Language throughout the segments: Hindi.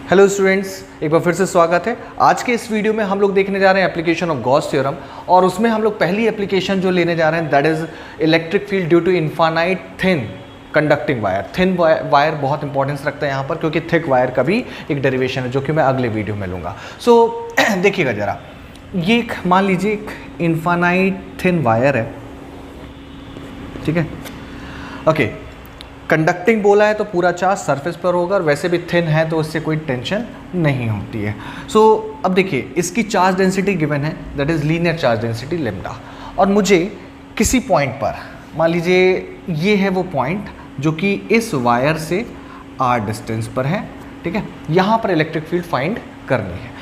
हेलो स्टूडेंट्स, एक बार फिर से स्वागत है। आज के इस वीडियो में हम लोग देखने जा रहे हैं एप्लीकेशन ऑफ गॉस थ्योरम, और उसमें हम लोग पहली एप्लीकेशन जो लेने जा रहे हैं that is electric field due to infinite thin conducting wire. Thin wire बहुत इंपॉर्टेंस रखता है यहाँ पर, क्योंकि थिक वायर का भी एक डेरिवेशन है जो कि मैं अगले वीडियो में लूँगा। सो देखिएगा ज़रा, ये एक मान लीजिए एक इनफाइनाइट थिन वायर है, ठीक है। ओके, कंडक्टिंग बोला है तो पूरा चार्ज सरफेस पर होगा, और वैसे भी थिन है तो उससे कोई टेंशन नहीं होती है। सो अब देखिए, इसकी चार्ज डेंसिटी गिवन है that is linear charge density lambda, और मुझे किसी पॉइंट पर, मान लीजिए ये है वो पॉइंट जो कि इस वायर से r डिस्टेंस पर है, ठीक है। यहाँ पर इलेक्ट्रिक फील्ड फाइंड करनी है।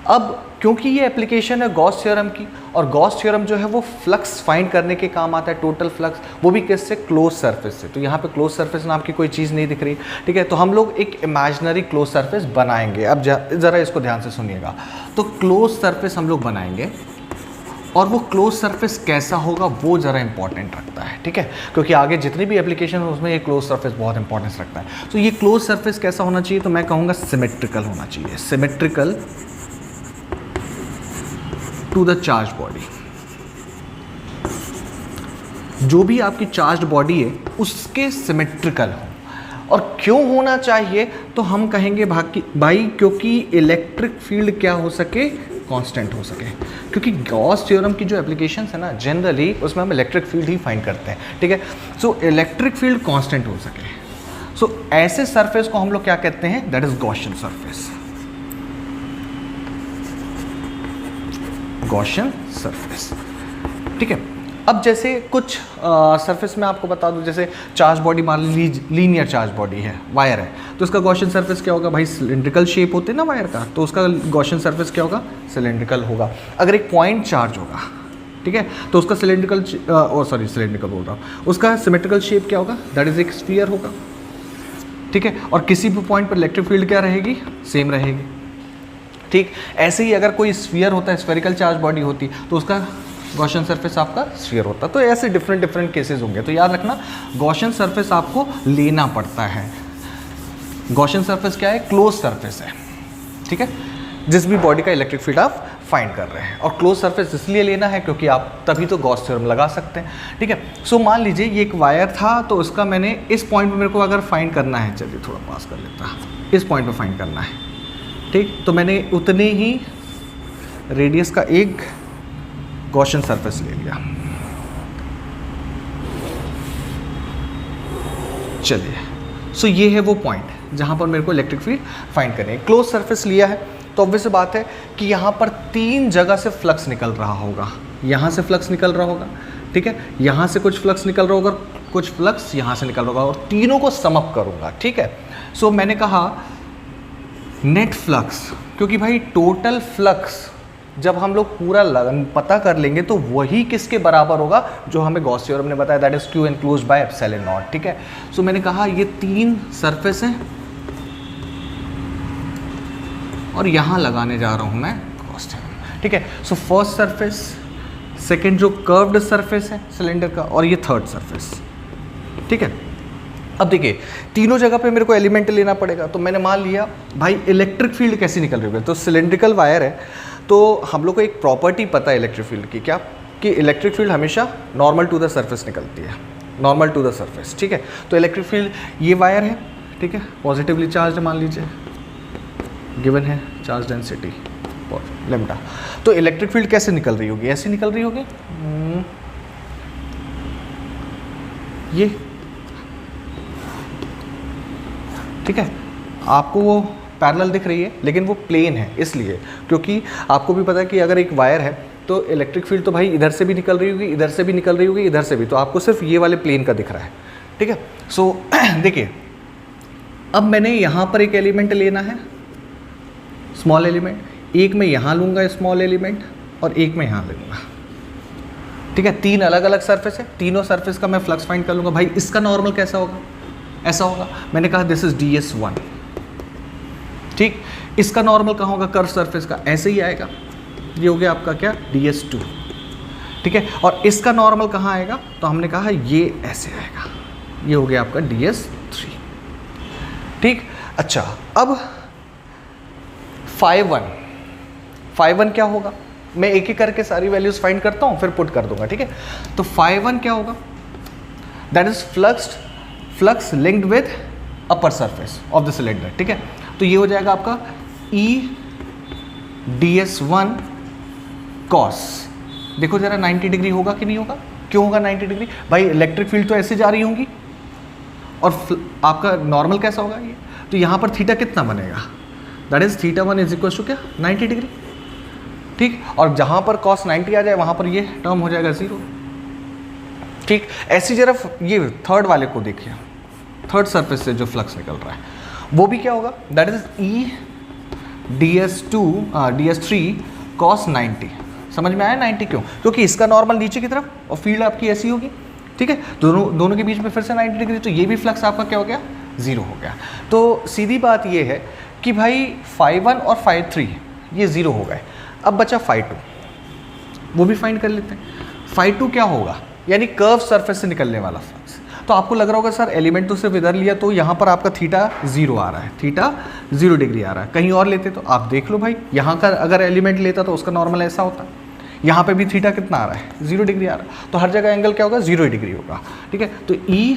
अब क्योंकि ये एप्लीकेशन है गॉस थ्योरम की, और गॉस थ्योरम जो है वो फ्लक्स फाइंड करने के काम आता है, टोटल फ्लक्स, वो भी किससे, क्लोज सरफेस से। तो यहाँ पे क्लोज सरफेस नाम की कोई चीज़ नहीं दिख रही, ठीक है। तो हम लोग एक इमेजिनरी क्लोज सरफेस बनाएंगे। अब ज़रा इसको ध्यान से सुनिएगा। तो क्लोज सरफेस हम लोग बनाएंगे, और वो क्लोज सरफेस कैसा होगा वो ज़रा इंपॉर्टेंट रखता है, ठीक है, क्योंकि आगे जितनी भी एप्लीकेशन है उसमें ये क्लोज सरफेस बहुत इंपॉर्टेंस रखता है। तो ये क्लोज सरफेस कैसा होना चाहिए, तो मैं कहूँगा सिमेट्रिकल होना चाहिए, symmetrical to the charge body. जो भी आपकी चार्ज बॉडी है उसके सिमेट्रिकल हो। और क्यों होना चाहिए, तो हम कहेंगे भाई क्योंकि इलेक्ट्रिक फील्ड क्या हो सके, कांस्टेंट हो सके। क्योंकि गॉस थ्योरम की जो एप्लीकेशन है ना, जनरली उसमें हम इलेक्ट्रिक फील्ड ही फाइंड करते हैं, ठीक है। सो इलेक्ट्रिक फील्ड कांस्टेंट हो सके। सो ऐसे सरफेस को हम लोग क्या कहते हैं, that is Gaussian surface, Gaussian surface, ठीक है। अब जैसे कुछ सरफेस में आपको बता दूं, जैसे चार्ज बॉडी मान लीजिए लीनियर चार्ज बॉडी है, वायर है, तो उसका गॉसियन सरफेस क्या होगा भाई, सिलेंड्रिकल शेप होते हैं ना वायर का, तो उसका गॉसियन सरफेस क्या होगा, सिलेंड्रिकल होगा। अगर एक पॉइंट चार्ज होगा, ठीक है, तो उसका सिलेंड्रिकल सिलेंड्रिकल बोल रहा हूँ, उसका सिमेट्रिकल शेप क्या होगा, दैट इज एक स्फीयर होगा, ठीक है। और किसी भी पॉइंट पर इलेक्ट्रिक फील्ड क्या रहेगी, सेम रहेगी, ठीक। ऐसे ही अगर कोई स्फीयर होता है, स्फेरिकल चार्ज बॉडी होती, तो उसका गॉसियन सरफेस आपका स्फीयर होता। तो ऐसे डिफरेंट केसेस होंगे। तो याद रखना, गॉसियन सरफेस आपको लेना पड़ता है। गॉसियन सरफेस क्या है, क्लोज सरफेस है, ठीक है, जिस भी बॉडी का इलेक्ट्रिक फील्ड आप फाइंड कर रहे हैं। और क्लोज सरफेस इसलिए लेना है क्योंकि आप तभी तो गॉस थ्योरम लगा सकते हैं, ठीक है। सो मान लीजिए ये एक वायर था, तो उसका मैंने इस पॉइंट पे मेरे को अगर फाइंड करना है, चलिए थोड़ा पास कर लेता, इस पॉइंट पे फाइंड करना है, ठीक। तो मैंने उतने ही रेडियस का एक गॉसियन सरफेस ले लिया। चलिए, सो ये है वो पॉइंट जहां पर मेरे को इलेक्ट्रिक फील्ड फाइंड करनी है। क्लोज सरफेस लिया है तो ऑब्वियस बात है कि यहाँ पर 3 जगह से फ्लक्स निकल रहा होगा। यहाँ से फ्लक्स निकल रहा होगा, ठीक है, यहाँ से कुछ फ्लक्स निकल रहा होगा, कुछ फ्लक्स यहाँ से निकल रहा होगा, और तीनों को सम अप करूँगा, ठीक है। सो मैंने कहा नेट फ्लक्स, क्योंकि भाई टोटल फ्लक्स जब हम लोग पूरा पता कर लेंगे तो वही किसके बराबर होगा, जो हमें गॉस थ्योरम ने बताया, that is Q enclosed by epsilon not, ठीक है। सो मैंने कहा ये 3 सरफेस हैं, और यहाँ लगाने जा रहा हूँ मैं गॉस थ्योरम, ठीक है। सो फर्स्ट सरफेस, सेकेंड जो कर्व्ड सरफेस है सिलेंडर का, और ये थर्ड सरफेस, ठीक है। अब देखिए, तीनों जगह पे मेरे को एलिमेंट लेना पड़ेगा। तो मैंने मान लिया भाई इलेक्ट्रिक फील्ड कैसी निकल रही है, तो सिलेंड्रिकल वायर है, तो हम लोग को एक प्रॉपर्टी पता है इलेक्ट्रिक फील्ड की, क्या, कि इलेक्ट्रिक फील्ड हमेशा नॉर्मल टू द सरफेस निकलती है, नॉर्मल टू द सरफेस, ठीक है। तो इलेक्ट्रिक फील्ड, ये वायर है, ठीक है, पॉजिटिवली चार्ज मान लीजिए, गिवन है चार्ज डेंसिटी लेम्डा। तो इलेक्ट्रिक फील्ड कैसे निकल रही होगी, ऐसे निकल रही होगी, ये, ठीक है। आपको वो पैरेलल दिख रही है, लेकिन वो प्लेन है, इसलिए क्योंकि आपको भी पता है कि अगर एक वायर है तो इलेक्ट्रिक फील्ड तो भाई इधर से भी निकल रही होगी, इधर से भी निकल रही होगी, इधर से भी, तो आपको सिर्फ ये वाले प्लेन का दिख रहा है, ठीक है। सो देखिए, अब मैंने यहाँ पर एक एलिमेंट लेना है, स्मॉल एलिमेंट, एक मैं यहाँ लूँगा स्मॉल एलिमेंट, और एक मैं यहाँ लूँगा, ठीक है। 3 अलग अलग सरफेस है, तीनों सरफेस का मैं फ्लक्स फाइंड कर लूँगा। भाई इसका नॉर्मल कैसा होगा, ऐसा होगा, मैंने कहा दिस इज ds1, ठीक। इसका नॉर्मल कहाँ होगा, कर्व सरफेस का, ऐसे ही आएगा, ये हो गया आपका क्या, ds2, ठीक है। और इसका नॉर्मल कहाँ आएगा, तो हमने कहा ये ऐसे आएगा, ये हो गया आपका ds3, ठीक। अच्छा, अब φ1 क्या होगा, मैं एक एक करके सारी वैल्यूज फाइंड करता हूँ फिर पुट कर दूंगा, ठीक है। तो φ1 क्या होगा, that is flux linked with upper surface of the cylinder, ठीक है। तो ये हो जाएगा आपका E ds1 cos, देखो जरा 90 डिग्री होगा कि नहीं होगा, क्यों होगा 90 डिग्री, भाई इलेक्ट्रिक फील्ड तो ऐसे जा रही होंगी और आपका नॉर्मल कैसा होगा ये, तो यहाँ पर थीटा कितना बनेगा, that is θ1 is equal to क्या 90 डिग्री, ठीक। और जहाँ पर cos 90 आ जाए वहाँ पर ये टर्म हो जाएगा 0, ठीक। ऐसी जरा ये थर्ड वाले को देखिए, थर्ड सरफेस से जो फ्लक्स निकल रहा है वो भी क्या होगा, that is E ds3 cos 90, समझ में आया 90 क्यों, क्योंकि इसका नॉर्मल नीचे की तरफ और फील्ड आपकी ऐसी होगी, ठीक है। दोनों के बीच में फिर से 90 डिग्री, तो ये भी फ्लक्स आपका क्या हो गया 0 हो गया। तो सीधी बात ये है कि भाई φ1 और φ3 ये 0 हो गए, अब बचा φ2, वो भी फाइंड कर लेते हैं। φ2 क्या होगा, यानी कर्व सरफेस से निकलने वाला फ्लक्स। तो आपको लग रहा होगा सर एलिमेंट तो सिर्फ इधर लिया तो यहाँ पर आपका थीटा 0 आ रहा है, थीटा 0 डिग्री आ रहा है, कहीं और लेते तो आप देख लो भाई, यहाँ का अगर एलिमेंट लेता तो उसका नॉर्मल ऐसा होता, यहाँ पे भी थीटा कितना आ रहा है 0 डिग्री आ रहा है, तो हर जगह एंगल क्या होगा 0 डिग्री होगा, ठीक है। तो E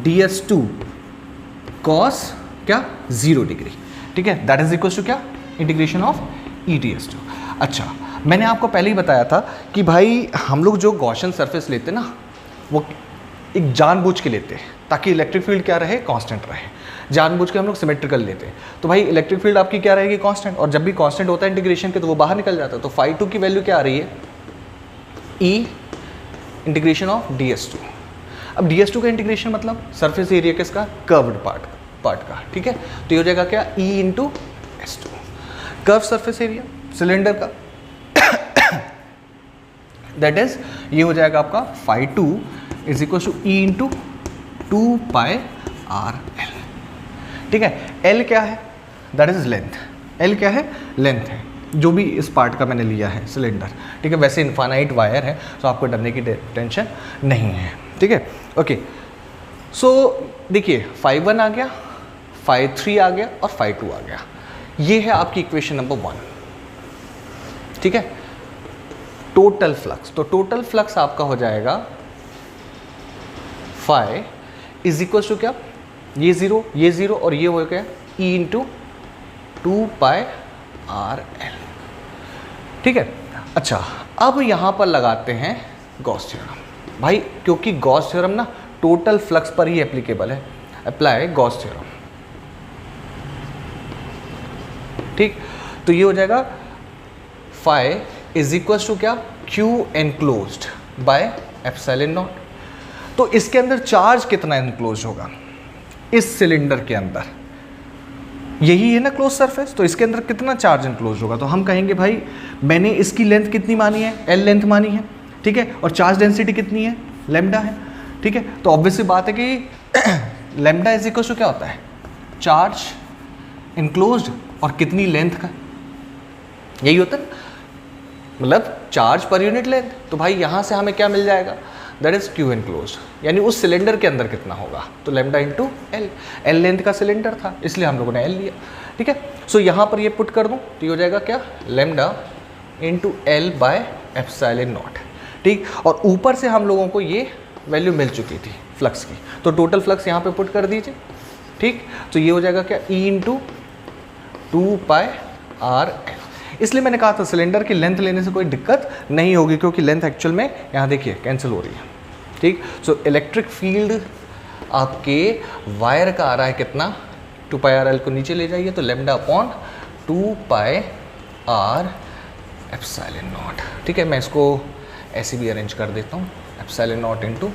ds2 cos क्या 0 डिग्री, ठीक है, दैट इज इक्वल टू क्या इंटीग्रेशन ऑफ E ds2। अच्छा, मैंने आपको पहले ही बताया था कि भाई हम लोग जो गॉसियन सरफेस लेते ना वो एक जानबूझ के लेते हैं ताकि इलेक्ट्रिक फील्ड क्या रहे कांस्टेंट रहे, जानबूझ के हम लोग सिमेट्रिकल लेते हैं। तो भाई इलेक्ट्रिक फील्ड आपकी क्या रहेगी कांस्टेंट, और जब भी कांस्टेंट होता है इंटीग्रेशन के तो वो बाहर निकल जाता है। तो φ2 की वैल्यू क्या आ रही है E इंटीग्रेशन ऑफ ds2। अब ds2 का इंटीग्रेशन मतलब सरफेस एरिया किसका, कर्व्ड पार्ट का, ठीक है। तो ये हो जाएगा क्या E into s2, curve surface area cylinder का, दैट इज ये हो जाएगा आपका φ2 is equal to E into 2πr/l, ठीक है। L क्या है, दैट इज लेंथ, L क्या है लेंथ है, जो भी इस पार्ट का मैंने लिया है सिलेंडर, ठीक है। वैसे इनफाइनाइट वायर है तो आपको डरने की टेंशन नहीं है, ठीक है। ओके, सो देखिए φ1 आ गया, φ3 आ गया और φ2 आ गया, ये है आपकी इक्वेशन नंबर 1, ठीक है। टोटल फ्लक्स, तो टोटल फ्लक्स आपका हो जाएगा फाई इज इक्वल टू क्या, ये 0 और ये हो गया E इंटू 2πr/l, ठीक है। अच्छा, अब यहाँ पर लगाते हैं गॉस थ्योरम भाई, क्योंकि गॉस थ्योरम ना टोटल फ्लक्स पर ही एप्लीकेबल है, अप्लाई गॉस थ्योरम, ठीक। तो ये हो जाएगा फाई इज इक्वल टू क्या Q enclosed by epsilon not. तो इसके अंदर चार्ज कितना एनक्लोज होगा इस सिलेंडर के अंदर, यही है ना क्लोज सरफेस, तो इसके अंदर कितना चार्ज एनक्लोज होगा, तो हम कहेंगे भाई मैंने इसकी लेंथ कितनी मानी है, L लेंथ मानी है, ठीक है, और चार्ज डेंसिटी कितनी है, लैम्डा है, ठीक है। तो ऑब्वियस सी बात है कि लैम्डा इज इक्वल टू क्या होता है चार्ज एनक्लोज्ड और कितनी लेंथ का, यही होता है मतलब चार्ज पर यूनिट लेंथ। तो भाई यहाँ से हमें क्या मिल जाएगा, दैट इज Q एनक्लोज्ड, यानी उस सिलेंडर के अंदर कितना होगा, तो लैम्डा इंटू L लेंथ का सिलेंडर था इसलिए हम लोगों ने L लिया, ठीक है। सो यहाँ पर ये पुट कर दूँ तो ये हो जाएगा क्या lambda into L by epsilon not, ठीक। और ऊपर से हम लोगों को ये वैल्यू मिल चुकी थी फ्लक्स की, तो टोटल फ्लक्स यहाँ पे पुट कर दीजिए, ठीक। तो ये हो जाएगा क्या E इंटू 2πr/l। इसलिए मैंने कहा था सिलेंडर की लेंथ लेने से कोई दिक्कत नहीं होगी, क्योंकि लेंथ एक्चुअल में यहाँ देखिए कैंसिल हो रही है, ठीक। सो इलेक्ट्रिक फील्ड आपके वायर का आ रहा है कितना 2πr/l को नीचे ले जाइए तो लैम्डा अपॉन 2πr/ε, ठीक है। मैं इसको ऐसे भी अरेंज कर देता हूँ ε0 इंटू r,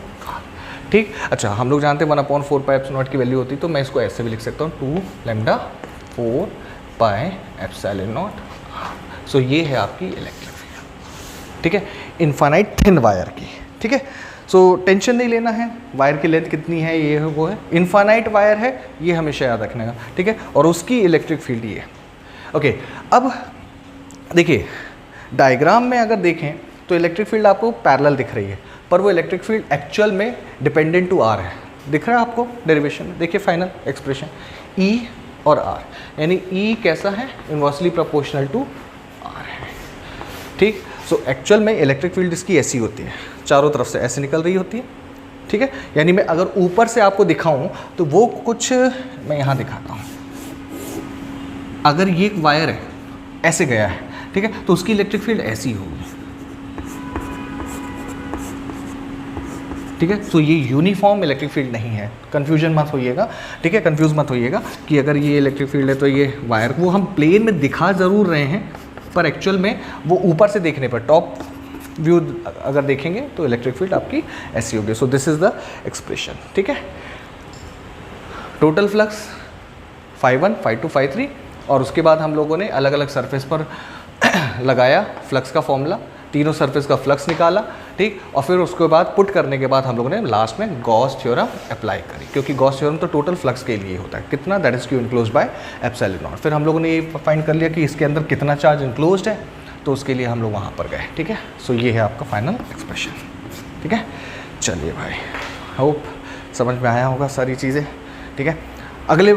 ठीक। अच्छा, हम लोग जानते हैं 1/4πε0 की वैल्यू होती, तो मैं इसको ऐसे भी लिख सकता हूँ 2 लैम्डा 4πε0। सो ये है आपकी इलेक्ट्रिक फील्ड, ठीक है, इनफाइनाइट थिन वायर की, ठीक है। सो टेंशन नहीं लेना है वायर की लेंथ कितनी है, ये है वो है, इनफाइनाइट वायर है ये हमेशा याद रखने का, ठीक है। और उसकी इलेक्ट्रिक फील्ड ये है, ओके। अब देखिए डायग्राम में अगर देखें तो इलेक्ट्रिक फील्ड आपको पैरेलल दिख रही है, पर वो इलेक्ट्रिक फील्ड एक्चुअल में डिपेंडेंट टू आर है, दिख रहा है आपको डेरिवेशन में, देखिए फाइनल एक्सप्रेशन E और R, यानी E कैसा है, इन्वर्सली प्रोपोर्शनल टू R है, ठीक। सो एक्चुअल में इलेक्ट्रिक फील्ड इसकी ऐसी होती है, चारों तरफ से ऐसे निकल रही होती है, ठीक है। यानी मैं अगर ऊपर से आपको दिखाऊं तो वो कुछ, मैं यहाँ दिखाता हूँ, अगर ये एक वायर है ऐसे गया है, ठीक है, तो उसकी इलेक्ट्रिक फील्ड ऐसी होगी, ठीक है। सो ये यूनिफॉर्म इलेक्ट्रिक फील्ड नहीं है, कंफ्यूजन मत होइएगा, ठीक है, कंफ्यूज मत होइएगा कि अगर ये इलेक्ट्रिक फील्ड है तो ये वायर, वो हम प्लेन में दिखा ज़रूर रहे हैं पर एक्चुअल में वो ऊपर से देखने पर, टॉप व्यू अगर देखेंगे तो इलेक्ट्रिक फील्ड आपकी ऐसी होगी। So this is the expression, ठीक है। टोटल फ्लक्स φ1, φ2, φ3, और उसके बाद हम लोगों ने अलग अलग सरफेस पर लगाया फ्लक्स का फॉर्मूला, तीनों सरफेस का फ्लक्स निकाला, ठीक। और फिर उसके बाद पुट करने के बाद हम लोगों ने लास्ट में गॉस थ्योरम अप्लाई करी, क्योंकि गॉस थ्योरम तो टोटल फ्लक्स के लिए होता है, कितना, that is Q enclosed by epsilon not. फिर हम लोगों ने ये फाइंड कर लिया कि इसके अंदर कितना चार्ज इनक्लोज्ड है, तो उसके लिए हम लोग वहाँ पर गए, ठीक है। सो ये है आपका फाइनल एक्सप्रेशन, ठीक है। चलिए भाई, होप समझ में आया होगा सारी चीज़ें, ठीक है। अगले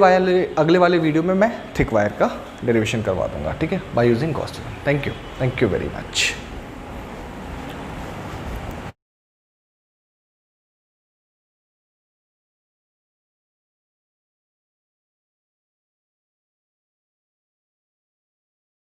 वाले वीडियो में मैं थिक वायर का डेरिवेशन करवा दूंगा, ठीक है, by using Gauss theorem. Thank you very much.